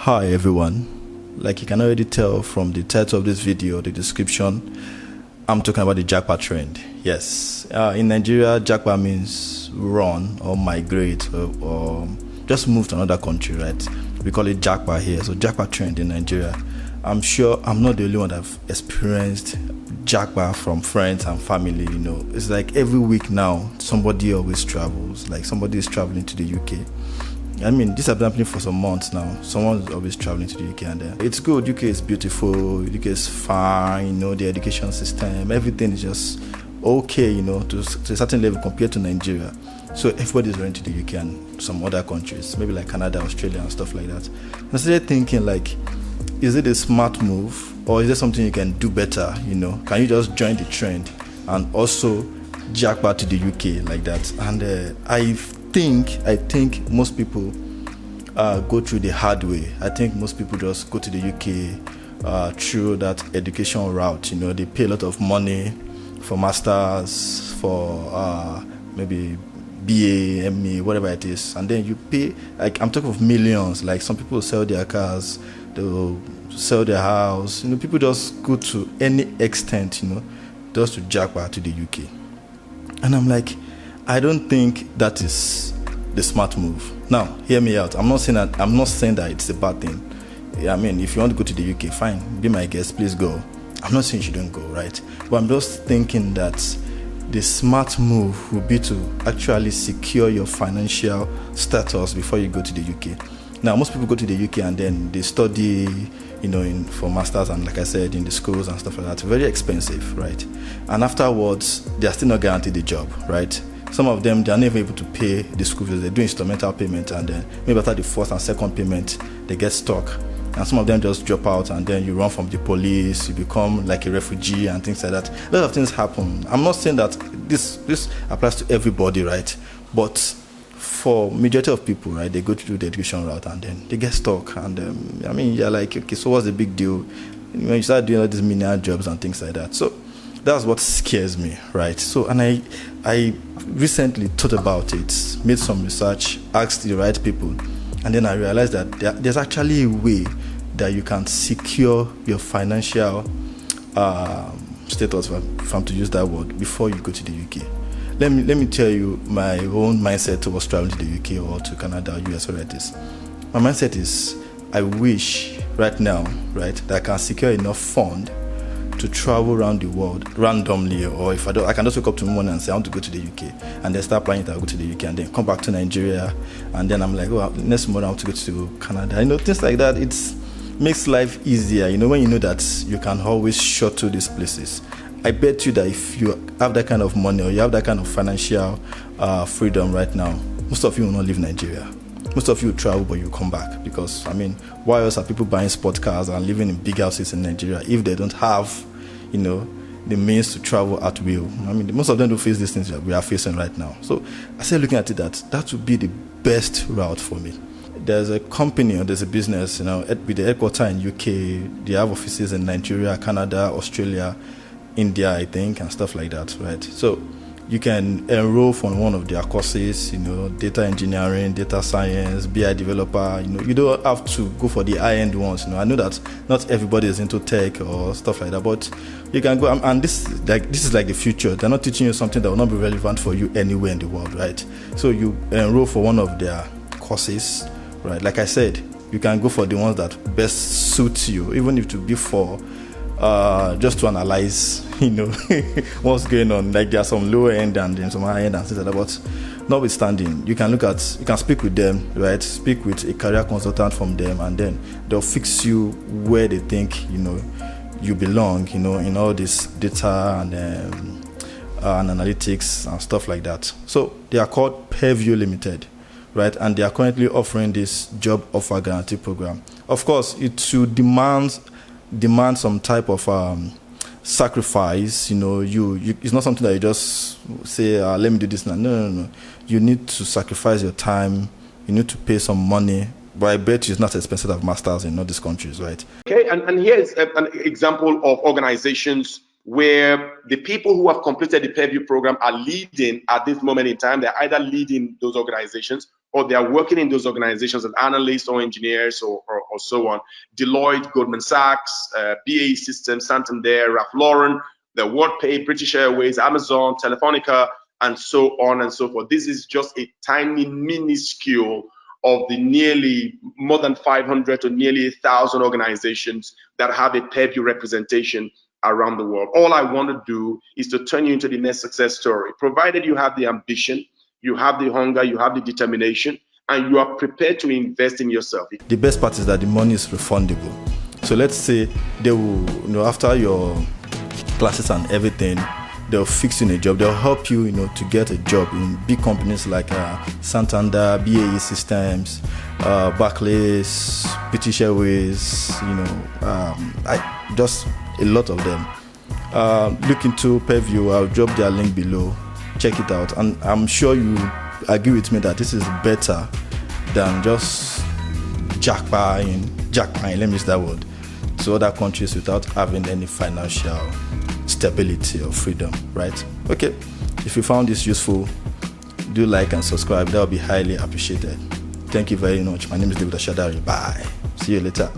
Hi everyone, like you can already tell from the title of this video, the description, I'm talking about the Japa trend. Yes, in Nigeria, Japa means run or migrate or just move to another country, right? We call it Japa here, so Japa trend in Nigeria. I'm sure I'm not the only one that have experienced Japa from friends and family, It's like every week now, somebody always travels, like somebody is traveling to the UK. I mean, this has been happening for some months now. Someone's always traveling to the UK, and it's good. UK is beautiful. UK is fine. The education system, everything is just okay. To a certain level compared to Nigeria. So everybody's running to the UK and some other countries, maybe like Canada, Australia, and stuff like that. And I started thinking, like, is it a smart move, or is there something you can do better? Can you just join the trend and also jack back to the UK like that? And I think most people go through the hard way. I think most people just go to the UK through that education route. They pay a lot of money for masters, for maybe BA, MA, whatever it is, and then you pay. Like, I'm talking of millions. Like, some people sell their cars, they'll sell their house. People just go to any extent, just to jack back to the UK. And I'm like, I don't think that is the smart move. Now, hear me out. I'm not saying that it's a bad thing. I mean, if you want to go to the UK, fine, be my guest, please go. I'm not saying you shouldn't go, right? But I'm just thinking that the smart move would be to actually secure your financial status before you go to the UK. Now, most people go to the UK and then they study, for masters, and like I said, in the schools and stuff like that. Very expensive, right? And afterwards, they are still not guaranteed the job, right? Some of them, they are never able to pay the school fees. They do instrumental payment, and then maybe after the first and second payment, they get stuck. And some of them just drop out, and then you run from the police, you become like a refugee and things like that. A lot of things happen. I'm not saying that this applies to everybody, right? But for majority of people, right, they go through the education route and then they get stuck. And you're like, okay, so what's the big deal? When you start doing all these menial jobs and things like that. So that's what scares me, right? So, and I recently thought about it, made some research, asked the right people, and then I realized that there's actually a way that you can secure your financial status, if I'm to use that word, before you go to the UK. Let me tell you my own mindset towards traveling to the UK or to Canada, US, whatever it is. My mindset is, I wish right now, right, that I can secure enough fund to travel around the world randomly, or if I can just wake up tomorrow morning and say I want to go to the UK, and then start planning to go to the UK, and then come back to Nigeria, and then I'm like, next morning I want to go to Canada. Things like that. It makes life easier. When you know that you can always shuttle these places. I bet you that if you have that kind of money, or you have that kind of financial freedom right now, most of you will not leave Nigeria. Most of you will travel, but you come back, because why else are people buying sport cars and living in big houses in Nigeria if they don't have the means to travel at will? Most of them don't face these things that we are facing right now. So I started looking at it that would be the best route for me. There's a company, or there's a business, with the headquarters in UK. They have offices in Nigeria, Canada, Australia, India, I think, and stuff like that, right? So you can enroll for one of their courses, data engineering, data science, BI developer. You don't have to go for the high-end ones. I know that not everybody is into tech or stuff like that, but you can go. And this is like the future. They're not teaching you something that will not be relevant for you anywhere in the world, right? So you enroll for one of their courses, right? Like I said, you can go for the ones that best suit you, even if to be for just to analyze, what's going on. Like, there are some lower end and then some high end and things like that. But notwithstanding, you can speak with them, right? Speak with a career consultant from them, and then they'll fix you where they think you belong, in all this data and analytics and stuff like that. So they are called Pairview Limited, right? And they are currently offering this job offer guarantee program. Of course, it should demand some type of sacrifice. It's not something that you just say, let me do this now. No. You need to sacrifice your time. You need to pay some money. But I bet you it's not as expensive to have masters in all these countries, right? Okay, and here's an example of organizations where the people who have completed the Pairview program are leading at this moment in time. They're either leading those organizations, or they are working in those organizations as analysts or engineers or or so on. Deloitte, Goldman Sachs, BAE Systems, Santander, Ralph Lauren, the WorldPay, British Airways, Amazon, Telefonica, and so on and so forth. This is just a tiny, minuscule of the nearly more than 500 to nearly 1,000 organizations that have a Pairview representation around the world. All I want to do is to turn you into the next success story, provided you have the ambition, you have the hunger, you have the determination, and you are prepared to invest in yourself. The best part is that the money is refundable. So let's say they will, after your classes and everything, they'll fix you in a job. They'll help you, to get a job in big companies like Santander, BAE Systems, Barclays, British Airways, just a lot of them. Look into Pairview. I'll drop their link below. Check it out. And I'm sure you agree with me that this is better than just jackpotting, let me use that word, to other countries without having any financial stability or freedom, right? Okay, if you found this useful, do like and subscribe. That would be highly appreciated. Thank you very much. My name is David Ashadari. Bye. See you later.